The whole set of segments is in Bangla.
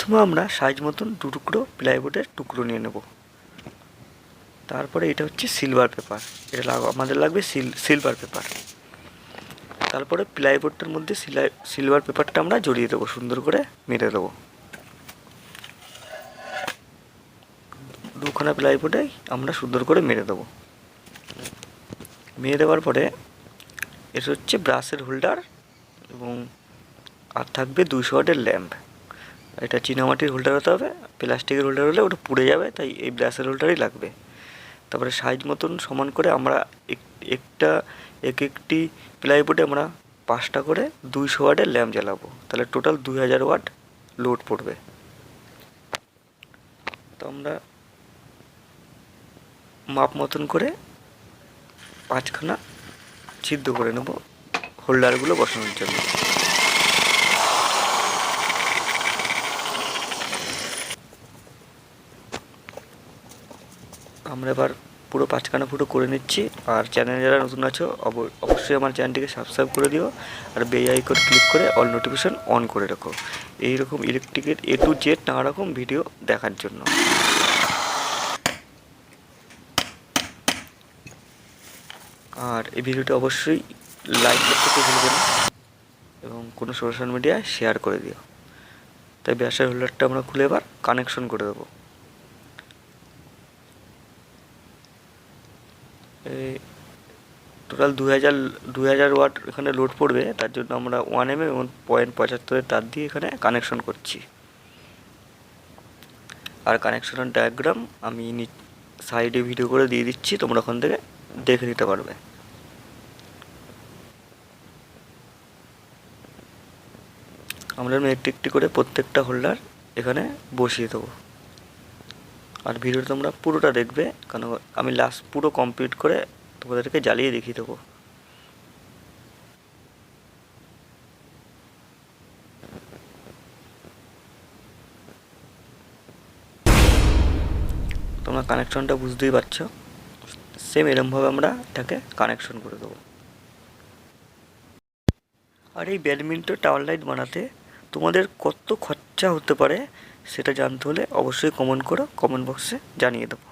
প্রথমে আমরা সাইজ মতন দু টুকরো প্লাইউডের টুকরো নিয়ে নেব। তারপরে এটা হচ্ছে সিলভার পেপার, এটা আমাদের লাগবে সিলভার পেপার। তারপরে প্লাইউডটার মধ্যে সিলভার পেপারটা আমরা জড়িয়ে দেবো, সুন্দর করে মেরে দেবো। দুখানা প্লাইউডে আমরা সুন্দর করে মেরে দেবো। মেরে দেওয়ার পরে এটা হচ্ছে ব্রাশের হোল্ডার এবং আর থাকবে 200 ওয়াটের ল্যাম্প। এটা চীনামাটির হোল্ডার হতে হবে, প্লাস্টিকের হোল্ডার হলে ওটা পুড়ে যাবে, তাই এই ব্রাশের হোল্ডারই লাগবে। তারপরে সাইজ মতন সমান করে আমরা একটি প্লাইউডে আমরা 5টা করে 200 ওয়াটের ল্যাম্প জ্বালাবো, তাহলে টোটাল 2000 ওয়াট লোড পড়বে। তো আমরা মাপ মতন করে 5খানা ছিদ্র করে নেব হোল্ডারগুলো বসানোর জন্য। আমরা এবার পুরো 5খানা ফুটো করে নিচ্ছি। আর চ্যানেলে যারা নতুন আছো অবশ্যই আমার চ্যানেলটিকে সাবস্ক্রাইব করে দিও, আর বেল আইকন ক্লিক করে অল নোটিফিকেশন অন করে রাখো এইরকম ইলেকট্রিকের A to Z নানা রকম ভিডিও দেখার জন্য। আর এই ভিডিওটা অবশ্যই লাইক করতে ভুলবে না এবং কোনো সোশ্যাল মিডিয়ায় শেয়ার করে দিও। তাই ব্যাসের হোল্ডারটা আমরা খুলে এবার কানেকশন করে দেবো। এই টোটাল 2000 ওয়াট এখানে লোড পড়বে, তার জন্য আমরা 1 mm এবং 0.75 তার দিয়ে এখানে কানেকশন করছি। আর কানেকশনের ডায়াগ্রাম আমি সাইডে ভিডিও করে দিয়ে দিচ্ছি, তোমরা ওখান থেকে দেখে নিতে পারবে। আমরা একটি একটি করে প্রত্যেকটা হোল্ডার এখানে বসিয়ে দেবো। আর ভিডিওটা তোমরা পুরোটা দেখবে, কারণ আমি লাস্ট পুরো কমপ্লিট করে তোমাদেরকে জ্বালিয়ে দেখিয়ে দেবো। তোমরা কানেকশনটা বুঝতেই পারছো, সেম এরমভাবে আমরা এটাকে কানেকশন করে দেবো। আর এই ব্যাডমিন্টন টাওয়ার লাইট বানাতে তোমাদের কত খরচা হতে পারে সেটা জানতে হলে অবশ্যই কমেন্ট করো, কমেন্ট বক্সে জানিয়ে দেবো।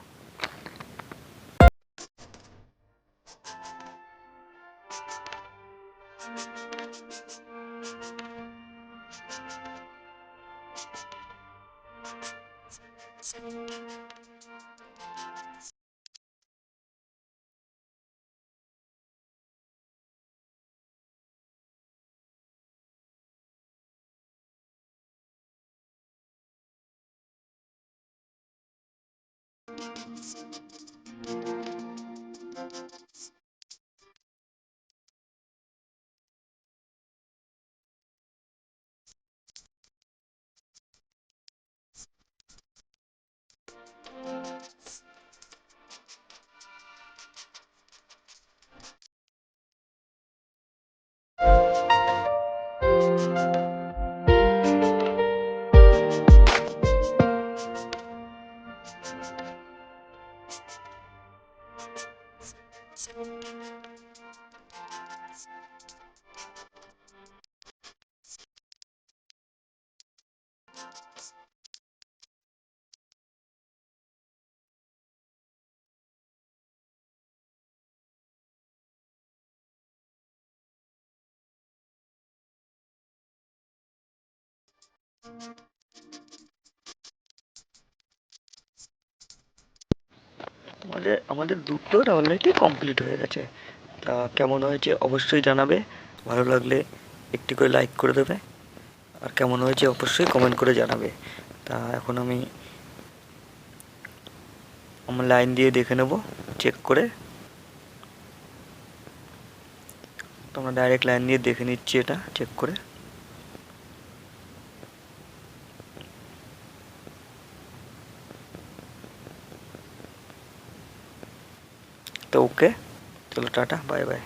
আমাদের দুটো টাওয়ার লাইটই কমপ্লিট হয়ে গেছে। তা কেমন হয়েছে অবশ্যই জানাবে, ভালো লাগলে একটি করে লাইক করে দেবে, আর কেমন হয়েছে অবশ্যই কমেন্ট করে জানাবে। তা এখন আমি আমার লাইন দিয়ে দেখে নেব চেক করে। তোমরা ডাইরেক্ট লাইন দিয়ে দেখে নিচ্ছি এটা চেক করে। তো ওকে, চলো টাটা, বাই বাই।